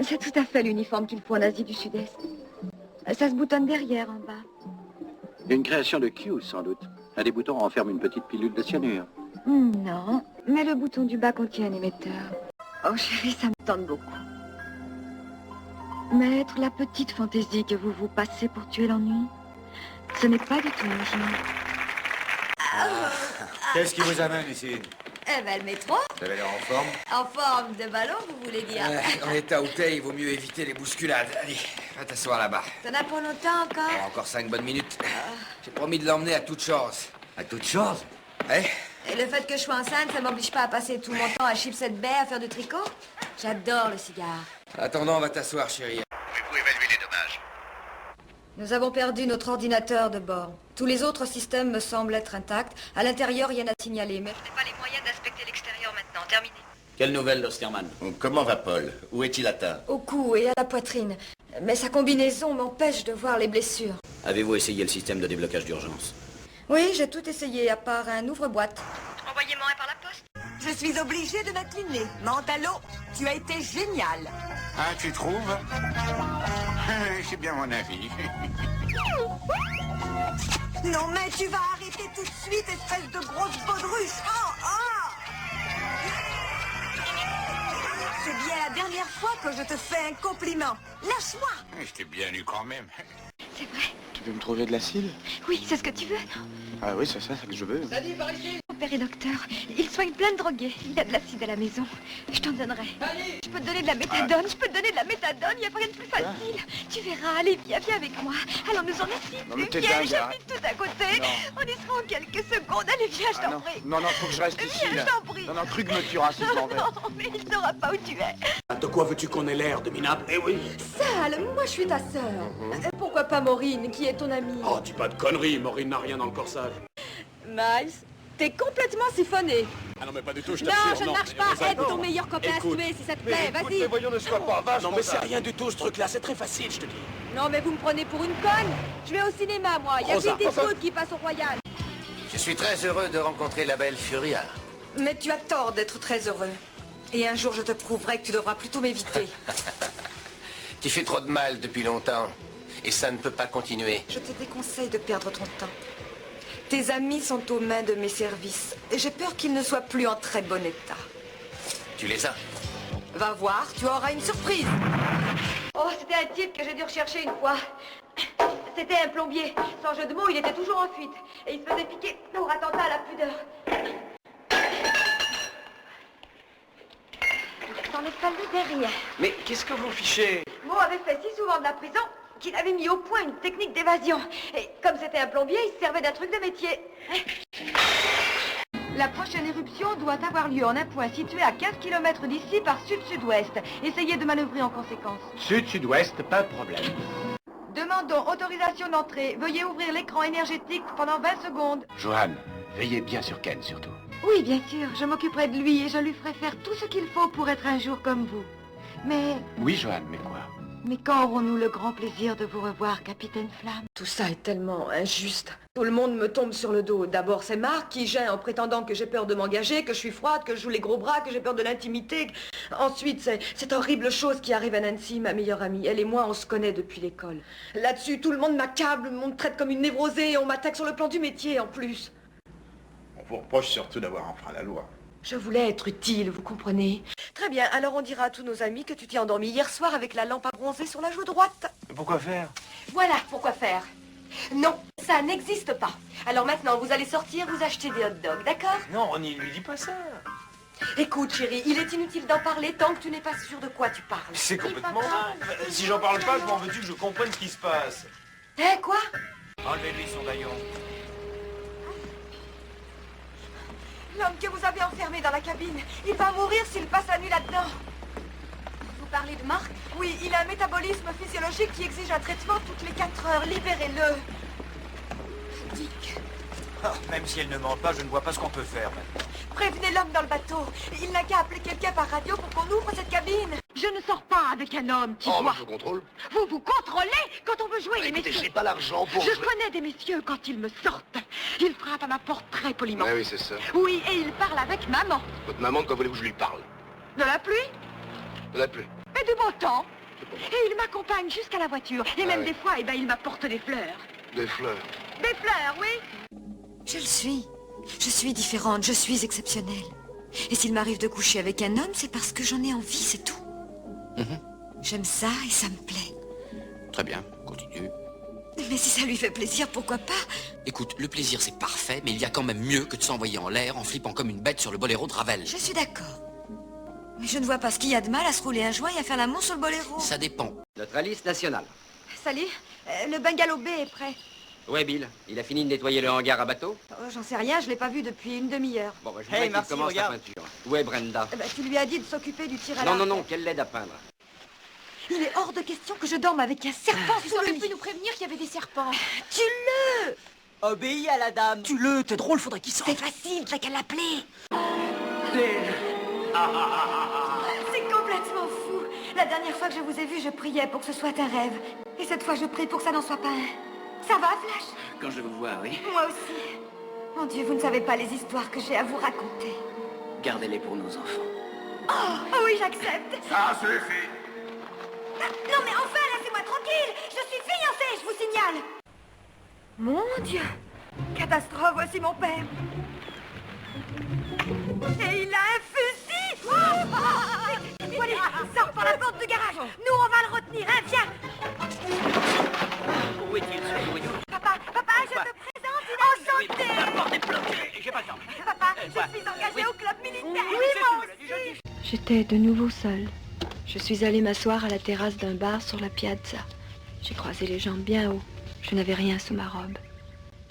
C'est tout à fait l'uniforme qu'il faut en Asie du Sud-Est. Ça se boutonne derrière, en bas. Une création de Q, sans doute. Un des boutons renferme une petite pilule de cyanure. Non, mais le bouton du bas contient un émetteur. Oh chérie, ça me tente beaucoup. Mais être la petite fantaisie que vous vous passez pour tuer l'ennui, ce n'est pas du tout mon genre. Qu'est-ce qui vous amène ici? Eh ben, le métro. Vous avez l'air en forme? En forme de ballon, vous voulez dire? En état où t'es, il vaut mieux éviter les bousculades. Allez, va t'asseoir là-bas. T'en as pour longtemps encore? Encore 5 bonnes minutes. J'ai promis de l'emmener à toute chose. À toute chose? Ouais. Et le fait que je sois enceinte, ça m'oblige pas à passer tout mon temps à chipser de baie, à faire du tricot? J'adore le cigare. Attendant, va t'asseoir, chérie. Pouvez-vous évaluer les dommages? Nous avons perdu notre ordinateur de bord. Tous les autres systèmes me semblent être intacts. À l'intérieur, rien à signaler, mais je n'ai pas les moyens d'inspecter l'extérieur maintenant. Terminé. Quelle nouvelle d'Osterman? Comment va Paul? Où est-il atteint? Au cou et à la poitrine. Mais sa combinaison m'empêche de voir les blessures. Avez-vous essayé le système de déblocage d'urgence? Oui, j'ai tout essayé, à part un ouvre-boîte. Envoyez-moi un par la poste. Je suis obligée de m'incliner. Mentalo, tu as été génial. Ah, tu trouves? C'est bien mon avis. Non, mais tu vas arrêter tout de suite, espèce de grosse baudruche. Oh, oh! C'est bien la dernière fois que je te fais un compliment. Lâche-moi! Je t'ai bien eu quand même. C'est vrai. Tu veux me trouver de l'acide? Oui, c'est ce que tu veux. Ah oui, c'est ça que je veux. Mon père est docteur. Il soigne plein de drogués. Il a de l'acide à la maison. Je t'en donnerai. Je peux te donner de la méthadone. Je peux te donner de la méthadone. Il n'y a rien de plus facile. Tu verras. Allez, viens avec moi. Allons-nous en ici. Non, mais t'es Viens, dingue, j'habite tout à côté. Non. On y sera en quelques secondes. Allez, viens, je t'en non. prie. Non, faut que je reste ici. Viens, là. je t'en prie. Non, Krug me tuera si je m'en vais. Non, mais il ne saura pas où tu es. De quoi veux-tu qu'on ait l'air de minable? Eh oui. Sale, moi je suis ta sœur. Pourquoi pas Maureen, qui est ton amie? Oh, dis pas de conneries, Maureen n'a rien dans le corsage. Miles, t'es complètement siphonné. Ah non, mais pas du tout, je Non, t'assure. je ne marche pas. Aide ton meilleur copain à se Écoute. tuer si ça te plaît. Vas-y. voyons, ne sois pas vache. Non, mais c'est rien du tout ce truc-là, c'est très facile, je te dis. Non, mais vous me prenez pour une conne. Je vais au cinéma, moi. Il y a Rosa. Clint Eastwood qui passe au Royal. Je suis très heureux de rencontrer la belle Furia. Mais tu as tort d'être très heureux. Et un jour, je te prouverai que tu devras plutôt m'éviter. Tu fais trop de mal depuis longtemps. Et ça ne peut pas continuer. Je te déconseille de perdre ton temps. Tes amis sont aux mains de mes services. Et j'ai peur qu'ils ne soient plus en très bon état. Tu les as? Va voir, tu auras une surprise. Oh, c'était un type que j'ai dû rechercher une fois. C'était un plombier. Sans jeu de mots, il était toujours en fuite. Et il se faisait piquer pour attentat à la pudeur. Il s'en est fallu derrière. Mais qu'est-ce que vous fichez? Mo avait fait si souvent de la prison qu'il avait mis au point une technique d'évasion. Et comme c'était un plombier, il se servait d'un truc de métier. La prochaine éruption doit avoir lieu en un point situé à 15 km d'ici par sud-sud-ouest. Essayez de manœuvrer en conséquence. Sud-sud-ouest, pas de problème. Demandons autorisation d'entrée. Veuillez ouvrir l'écran énergétique pendant 20 secondes. Johan, veillez bien sur Ken, surtout. Oui, bien sûr, je m'occuperai de lui et je lui ferai faire tout ce qu'il faut pour être un jour comme vous. Mais Oui, Johan, mais quoi? quand aurons-nous le grand plaisir de vous revoir, Capitaine Flamme? Tout ça est tellement injuste. Tout le monde me tombe sur le dos. D'abord, c'est Marc qui gêne en prétendant que j'ai peur de m'engager, que je suis froide, que je joue les gros bras, que j'ai peur de l'intimité. Ensuite, cette horrible chose qui arrive à Nancy, ma meilleure amie. Elle et moi, on se connaît depuis l'école. Là-dessus, tout le monde m'accable, on me traite comme une névrosée et on m'attaque sur le plan du métier en plus. On vous reproche surtout d'avoir enfreint la loi. Je voulais être utile, vous comprenez? Très bien, alors on dira à tous nos amis que tu t'es endormi hier soir avec la lampe à bronzer sur la joue droite. Pourquoi faire? Voilà pourquoi faire. Non, ça n'existe pas. Alors maintenant, vous allez sortir, vous acheter des hot dogs, d'accord? Non, on n'y lui dit pas ça. Écoute, chérie, il est inutile d'en parler tant que tu n'es pas sûr de quoi tu parles. C'est complètement dingue. Si j'en parle pas, je m'en veux-tu que je comprenne ce qui se passe? Hein, quoi? Enlevez-lui son daillon. L'homme que vous avez enfermé dans la cabine, il va mourir s'il passe la nuit là-dedans. Vous parlez de Marc? Oui, il a un métabolisme physiologique qui exige un traitement toutes les 4 heures. Libérez-le. Dick, Même si elle ne ment pas, je ne vois pas ce qu'on peut faire maintenant. prévenez l'homme dans le bateau. Il n'a qu'à appeler quelqu'un par radio pour qu'on ouvre cette cabine. Je ne sors pas avec un homme, tu vois. je contrôle. Vous vous contrôlez quand on veut jouer, les Écoutez, messieurs. j'ai pas l'argent pour... Je connais des messieurs quand ils me sortent. Ils frappent à ma porte très poliment. Ouais, oui, c'est ça. Oui, et ils parlent avec maman. Votre maman, quand voulez-vous que je lui parle? De la pluie? De la pluie. Mais fait du beau temps. Et il m'accompagne jusqu'à la voiture. Et même des fois, il m'apporte des fleurs. Des fleurs. Des fleurs, oui. Je le suis. Je suis différente, je suis exceptionnelle. Et s'il m'arrive de coucher avec un homme, c'est parce que j'en ai envie, c'est tout. J'aime ça et ça me plaît. Très bien, continue. Mais si ça lui fait plaisir, pourquoi pas? Écoute, le plaisir c'est parfait, mais il y a quand même mieux que de s'envoyer en l'air en flippant comme une bête sur le boléro de Ravel. Je suis d'accord. Mais je ne vois pas ce qu'il y a de mal à se rouler un joint et à faire l'amour sur le boléro. Ça dépend. Notre Alice nationale. Salut, le bungalow B est prêt. Ouais, Bill, il a fini de nettoyer le hangar à bateau? Oh, j'en sais rien, je l'ai pas vu depuis une demi-heure. Bon, je voudrais qu'il commence la peinture. Où est Brenda? Tu lui as dit de s'occuper du tir à Non, l'arc. non, qu'elle l'aide à peindre. Il est hors de question que je dorme avec un serpent Tu sous le aurais lit. pu nous prévenir qu'il y avait des serpents. Tue-le! Obéis à la dame. Tue-le, t'es drôle, faudrait qu'il sorte. C'est facile, t'as qu'à l'appeler. C'est complètement fou. La dernière fois que je vous ai vu, je priais pour que ce soit un rêve. Et cette fois, je prie pour que ça n'en soit pas un. Ça va, Flash? Quand je vous vois, oui. Moi aussi. Mon Dieu, vous ne savez pas les histoires que j'ai à vous raconter. Gardez-les pour nos enfants. Oh oui, j'accepte. Ça suffit. Non mais enfin, laissez-moi tranquille. Je suis fiancée, je vous signale. Mon Dieu. Catastrophe, voici mon père. Et il a un fusil. Oh, allez, sors par la porte du garage. Nous, on va le retenir, hein, viens. Où est-il, ce voyou? Papa, je te présente, enchanté. La porte est bloquée, j'ai pas le temps. Papa, je suis engagée au club militaire. Oui, moi aussi. J'étais de nouveau seule. Je suis allée m'asseoir à la terrasse d'un bar sur la piazza. J'ai croisé les jambes bien haut. Je n'avais rien sous ma robe.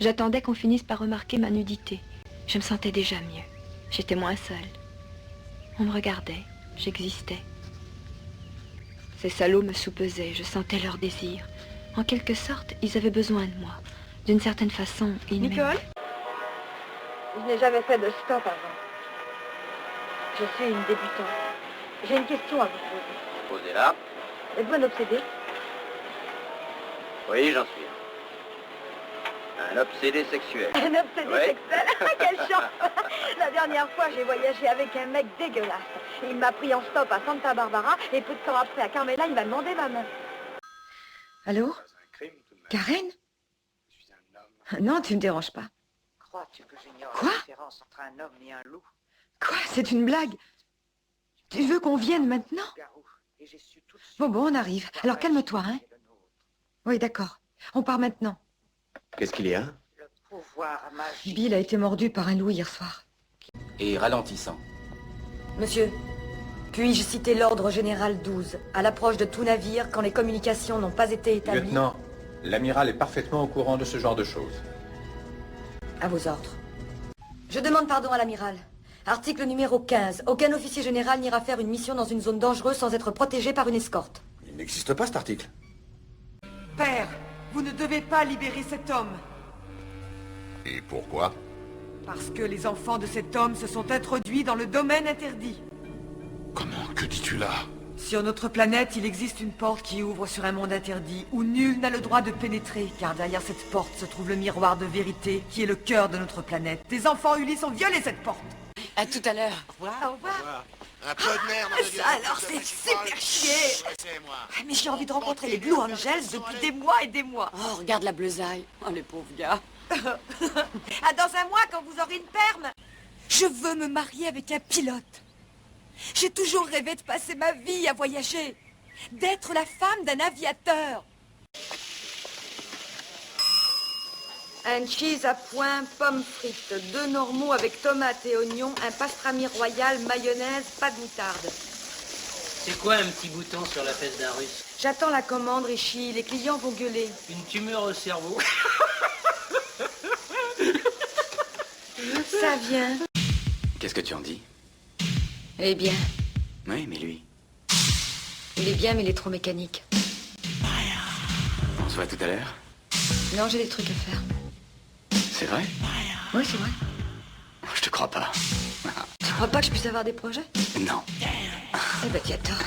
J'attendais qu'on finisse par remarquer ma nudité. Je me sentais déjà mieux. J'étais moins seule. On me regardait. J'existais. Ces salauds me soupesaient. Je sentais leur désir. En quelque sorte, ils avaient besoin de moi. D'une certaine façon, ils m'aimaient. Nicole? Je n'ai jamais fait de stop avant. Je suis une débutante. J'ai une question à vous poser. Posez-la. Êtes-vous un obsédé? Oui, j'en suis. Un obsédé sexuel. Un obsédé Oui. sexuel? Quelle chance! La dernière fois, j'ai voyagé avec un mec dégueulasse. Il m'a pris en stop à Santa Barbara et peu de temps après, à Carmela, il m'a demandé ma main. Allô? Karen? Non, tu me déranges pas. Crois-tu que j'ignore Quoi? la différence entre un homme et un loup? Quoi? C'est une blague? Tu veux qu'on vienne maintenant? Et j'ai su tout de suite. Bon, on arrive. Alors calme-toi, hein? Oui, d'accord. On part maintenant. Qu'est-ce qu'il y a? Le pouvoir magique. Bill a été mordu par un loup hier soir. Et ralentissant. Monsieur, puis-je citer l'ordre général 12, à l'approche de tout navire quand les communications n'ont pas été établies? Lieutenant, l'amiral est parfaitement au courant de ce genre de choses. À vos ordres. Je demande pardon à l'amiral. Article numéro 15. Aucun officier général n'ira faire une mission dans une zone dangereuse sans être protégé par une escorte. Il n'existe pas cet article. Père, vous ne devez pas libérer cet homme. Et pourquoi? Parce que les enfants de cet homme se sont introduits dans le domaine interdit. Comment? Que dis-tu là? Sur notre planète, il existe une porte qui ouvre sur un monde interdit, où nul n'a le droit de pénétrer, car derrière cette porte se trouve le miroir de vérité, qui est le cœur de notre planète. Des enfants Ulysse ont violé cette porte. À tout à l'heure. Au revoir. Un peu de merde, Ça alors, c'est super chier. Mais j'ai envie de rencontrer les Blue Angels depuis des mois et des mois. Oh, regarde la bleusaille. Oh, les pauvres gars. Ah, dans un mois, quand vous aurez une perme. Je veux me marier avec un pilote. J'ai toujours rêvé de passer ma vie à voyager. D'être la femme d'un aviateur. Un cheese à point, pommes frites, 2 normaux avec tomates et oignons, un pastrami royal, mayonnaise, pas de moutarde. C'est quoi un petit bouton sur la fesse d'un russe? J'attends la commande, Richie. Les clients vont gueuler. Une tumeur au cerveau. Ça vient. Qu'est-ce que tu en dis? Eh bien, Oui, mais lui. il est bien, mais il est trop mécanique. On se voit tout à l'heure? Non, j'ai des trucs à faire. C'est vrai? Oui, c'est vrai. Je te crois pas. Tu crois pas que je puisse avoir des projets? Non. Eh ben, tu as tort.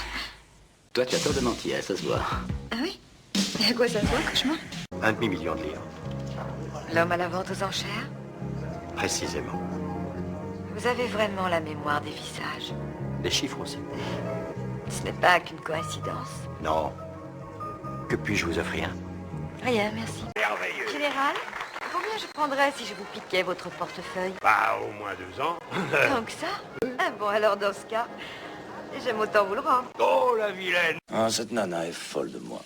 Toi, tu as tort de mentir, ça se voit. Ah oui? Et à quoi ça se voit, cauchemar? Un demi-million de livres. L'homme à la vente aux enchères? Précisément. Vous avez vraiment la mémoire des visages. Des chiffres aussi. Ce n'est pas qu'une coïncidence. Non. Que puis-je vous offrir? Rien, merci. Merveilleux. Général, combien je prendrais si je vous piquais votre portefeuille? Bah, au moins 2 ans. Tant que ça? Ah bon, alors dans ce cas, j'aime autant vous le rendre. Oh, la vilaine. Ah, cette nana est folle de moi.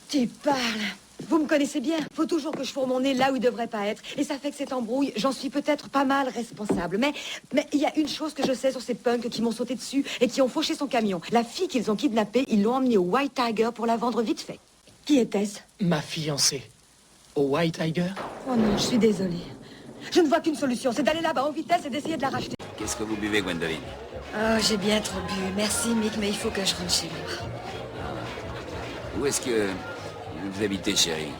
Tu parles. Vous me connaissez bien. Faut toujours que je fourre mon nez là où il devrait pas être. Et ça fait que cette embrouille, j'en suis peut-être pas mal responsable. Mais il y a une chose que je sais sur ces punks qui m'ont sauté dessus et qui ont fauché son camion. La fille qu'ils ont kidnappée, ils l'ont emmenée au White Tiger pour la vendre vite fait. Qui était-ce? Ma fiancée. Au White Tiger? Oh non, je suis désolée. Je ne vois qu'une solution, c'est d'aller là-bas en vitesse et d'essayer de la racheter. Qu'est-ce que vous buvez, Gwendoline? Oh, j'ai bien trop bu. Merci, Mick, mais il faut que je rentre chez moi. Où est-ce que vous habitez, chérie?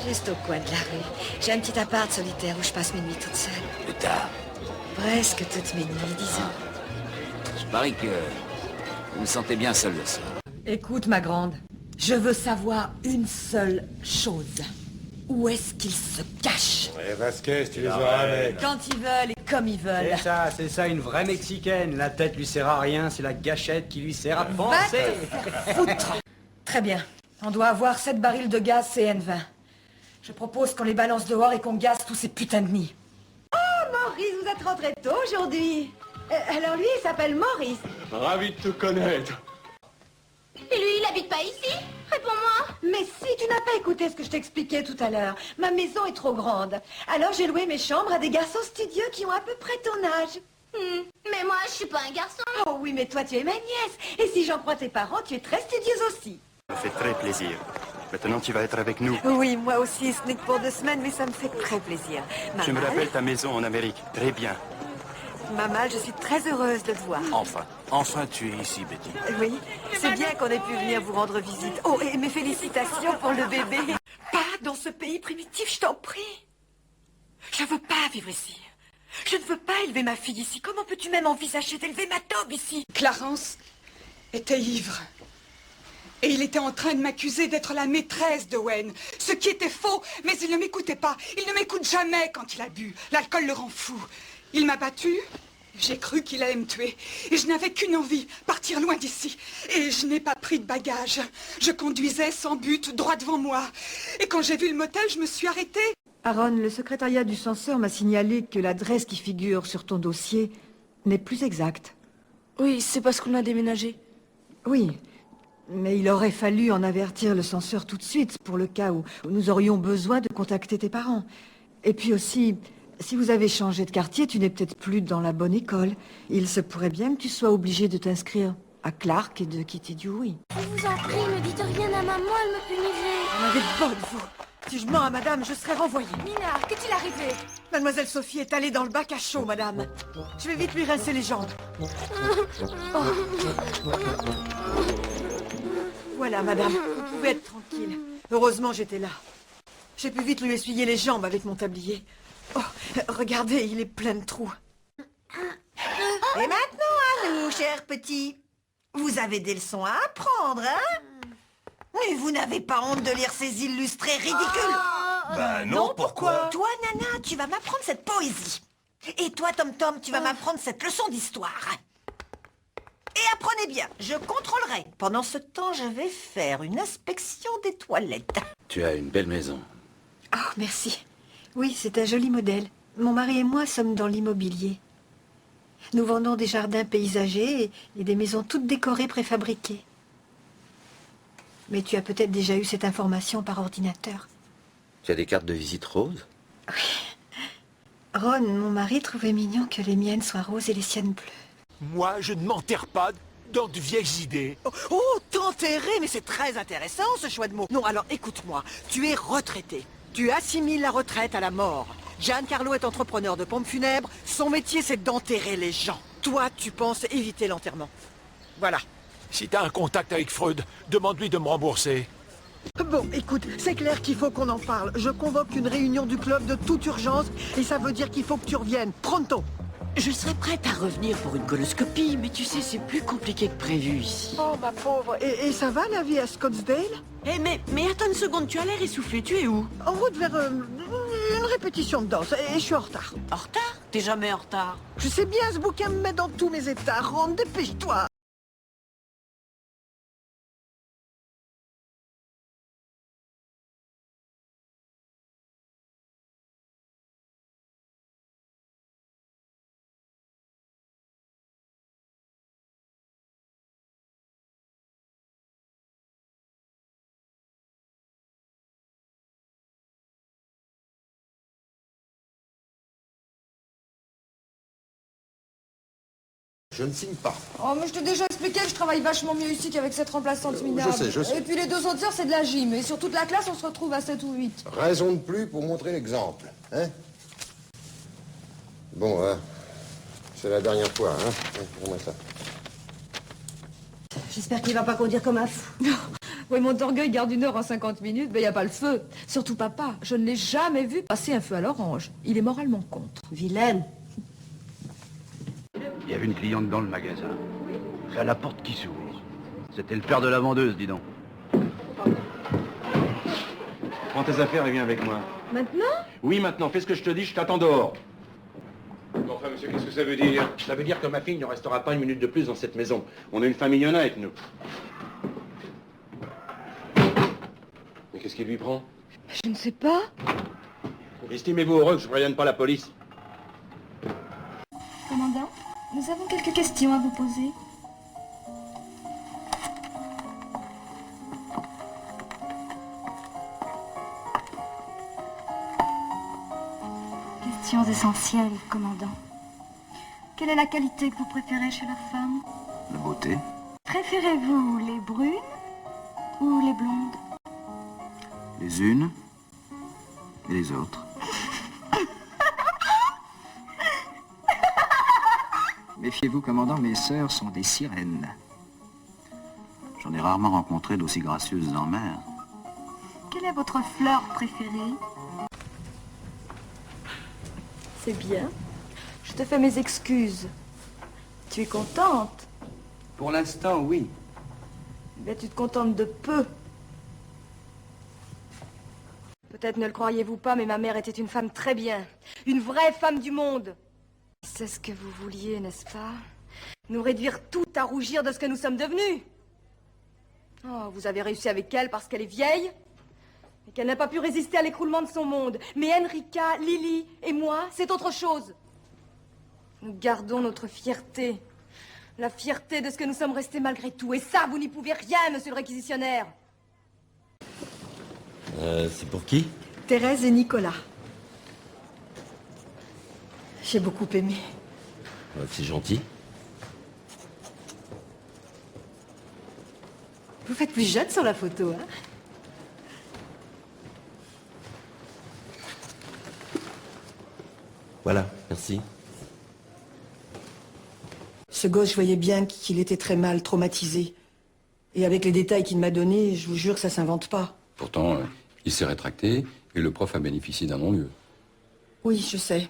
Juste au coin de la rue. J'ai un petit appart solitaire où je passe mes nuits toute seule. Plus tard. Presque toutes mes nuits, disons. Je parie que vous me sentez bien seul le soir. Écoute, ma grande, je veux savoir une seule chose. Où est-ce qu'ils se cachent? Ouais, Vasquez, tu les auras avec. Quand ils veulent et comme ils veulent. C'est ça, une vraie Mexicaine. La tête lui sert à rien, c'est la gâchette qui lui sert à penser. Va te faire foutre. Très bien. On doit avoir 7 barils de gaz CN20. Je propose qu'on les balance dehors et qu'on gaze tous ces putains de nids. Oh, Maurice, vous êtes rentré tôt aujourd'hui. Alors lui, il s'appelle Maurice. Ravi de te connaître. Et lui, il habite pas ici? Réponds-moi. Mais si, tu n'as pas écouté ce que je t'expliquais tout à l'heure. Ma maison est trop grande. Alors j'ai loué mes chambres à des garçons studieux qui ont à peu près ton âge. Mais moi, je suis pas un garçon. Oh oui, mais toi, tu es ma nièce. Et si j'en crois tes parents, tu es très studieuse aussi. Ça me fait très plaisir. Maintenant, tu vas être avec nous. Oui, moi aussi, ce n'est que pour 2 semaines, mais ça me fait très plaisir. Je me rappelle ta maison en Amérique. Très bien. Maman, je suis très heureuse de te voir. Enfin tu es ici, Betty. Oui, c'est bien qu'on ait pu venir vous rendre visite. Oh, et mes félicitations pour le bébé. Pas dans ce pays primitif, je t'en prie. Je veux pas vivre ici. Je ne veux pas élever ma fille ici. Comment peux-tu même envisager d'élever ma daube ici? Clarence était ivre. Et il était en train de m'accuser d'être la maîtresse de Wayne. Ce qui était faux, mais il ne m'écoutait pas. Il ne m'écoute jamais quand il a bu. L'alcool le rend fou. Il m'a battue. J'ai cru qu'il allait me tuer. Et je n'avais qu'une envie, partir loin d'ici. Et je n'ai pas pris de bagages. Je conduisais sans but, droit devant moi. Et quand j'ai vu le motel, je me suis arrêtée. Aaron, le secrétariat du censeur m'a signalé que l'adresse qui figure sur ton dossier n'est plus exacte. Oui, c'est parce qu'on a déménagé. Oui, mais il aurait fallu en avertir le censeur tout de suite pour le cas où nous aurions besoin de contacter tes parents. Et puis aussi, si vous avez changé de quartier, tu n'es peut-être plus dans la bonne école. Il se pourrait bien que tu sois obligé de t'inscrire à Clark et de quitter Dewey. Je vous en prie, ne dites rien à maman, elle me punirait. On avait bonne vous. Si je mens à madame, je serai renvoyée. Mina, qu'est-il arrivé? Mademoiselle Sophie est allée dans le bac à chaud, madame. Je vais vite lui rincer les jambes. Oh. Voilà, madame, vous pouvez être tranquille. Heureusement, j'étais là. J'ai pu vite lui essuyer les jambes avec mon tablier. Oh, regardez, il est plein de trous. Et maintenant, à nous, chers petits. Vous avez des leçons à apprendre, hein? Mais vous n'avez pas honte de lire ces illustrés ridicules? Ben non, pourquoi? Toi, Nana, tu vas m'apprendre cette poésie. Et toi, Tom Tom, tu vas m'apprendre cette leçon d'histoire. Et apprenez bien, je contrôlerai. Pendant ce temps, je vais faire une inspection des toilettes. Tu as une belle maison. Oh, merci. Oui, c'est un joli modèle. Mon mari et moi sommes dans l'immobilier. Nous vendons des jardins paysagers et des maisons toutes décorées préfabriquées. Mais tu as peut-être déjà eu cette information par ordinateur. Tu as des cartes de visite roses? Oui. Ron, mon mari, trouvait mignon que les miennes soient roses et les siennes bleues. Moi, je ne m'enterre pas dans de vieilles idées. Oh, t'enterrer, mais c'est très intéressant ce choix de mots. Non, alors écoute-moi, tu es retraité. Tu assimiles la retraite à la mort. Giancarlo est entrepreneur de pompes funèbres. Son métier, c'est d'enterrer les gens. Toi, tu penses éviter l'enterrement. Voilà. Si t'as un contact avec Freud, demande-lui de me rembourser. Bon, écoute, c'est clair qu'il faut qu'on en parle. Je convoque une réunion du club de toute urgence et ça veut dire qu'il faut que tu reviennes. Pronto. Je serais prête à revenir pour une coloscopie, mais tu sais, c'est plus compliqué que prévu ici. Oh, ma pauvre. Et ça va, la vie à Scottsdale? Eh, mais attends une seconde, tu as l'air essoufflé, tu es où? En route vers une répétition de danse et je suis en retard. En retard? T'es jamais en retard. Je sais bien, ce bouquin me met dans tous mes états. Ron, dépêche-toi. je ne signe pas. Oh, mais je t'ai déjà expliqué que je travaille vachement mieux ici qu'avec cette remplaçante minable. Je sais. Et puis les 2 autres heures, c'est de la gym. Et sur toute la classe, on se retrouve à 7 ou 8. Raison de plus pour montrer l'exemple, hein? Bon, c'est la dernière fois, hein? Prends-moi ça. J'espère qu'il va pas conduire comme un fou. Oui, mon orgueil garde 1 heure en 50 minutes, mais y a pas le feu. Surtout papa, je ne l'ai jamais vu passer un feu à l'orange. Il est moralement contre. Vilaine. Il y avait une cliente dans le magasin. C'est la porte qui s'ouvre. C'était le père de la vendeuse, dis donc. Prends tes affaires et viens avec moi. Maintenant? Oui, maintenant. Fais ce que je te dis, je t'attends dehors. Bon, enfin, monsieur, qu'est-ce que ça veut dire? Ça veut dire que ma fille ne restera pas 1 minute de plus dans cette maison. On a une famille honnête, nous. Mais qu'est-ce qui lui prend? Je ne sais pas. Estimez-vous heureux que je prévienne pas la police? Commandant, nous avons quelques questions à vous poser. Questions essentielles, commandant. Quelle est la qualité que vous préférez chez la femme? La beauté. Préférez-vous les brunes ou les blondes? Les unes et les autres. Méfiez-vous, commandant, mes sœurs sont des sirènes. J'en ai rarement rencontré d'aussi gracieuses en mer. Quelle est votre fleur préférée? C'est bien. Je te fais mes excuses. Tu es contente? Pour l'instant, oui. Mais tu te contentes de peu. Peut-être ne le croyez-vous pas, mais ma mère était une femme très bien. Une vraie femme du monde. C'est ce que vous vouliez, n'est-ce pas? Nous réduire tout à rougir de ce que nous sommes devenus. Oh, vous avez réussi avec elle parce qu'elle est vieille et qu'elle n'a pas pu résister à l'écroulement de son monde. Mais Enrica, Lily et moi, c'est autre chose. Nous gardons notre fierté. La fierté de ce que nous sommes restés malgré tout. Et ça, vous n'y pouvez rien, monsieur le réquisitionnaire. C'est pour qui? Thérèse et Nicolas. J'ai beaucoup aimé. C'est gentil. Vous faites plus jeune sur la photo, hein? Voilà, merci. Ce gosse, je voyais bien qu'il était très mal, traumatisé. Et avec les détails qu'il m'a donnés, je vous jure que ça s'invente pas. Pourtant, il s'est rétracté et le prof a bénéficié d'un non-lieu. Oui, je sais.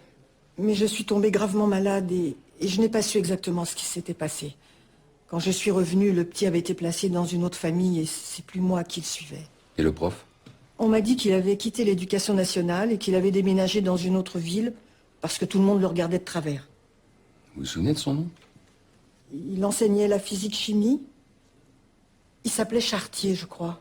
Mais je suis tombée gravement malade et je n'ai pas su exactement ce qui s'était passé. Quand je suis revenue, le petit avait été placé dans une autre famille et c'est plus moi qui le suivais. Et le prof? On m'a dit qu'il avait quitté l'éducation nationale et qu'il avait déménagé dans une autre ville parce que tout le monde le regardait de travers. Vous vous souvenez de son nom? Il enseignait la physique-chimie. Il s'appelait Chartier, je crois.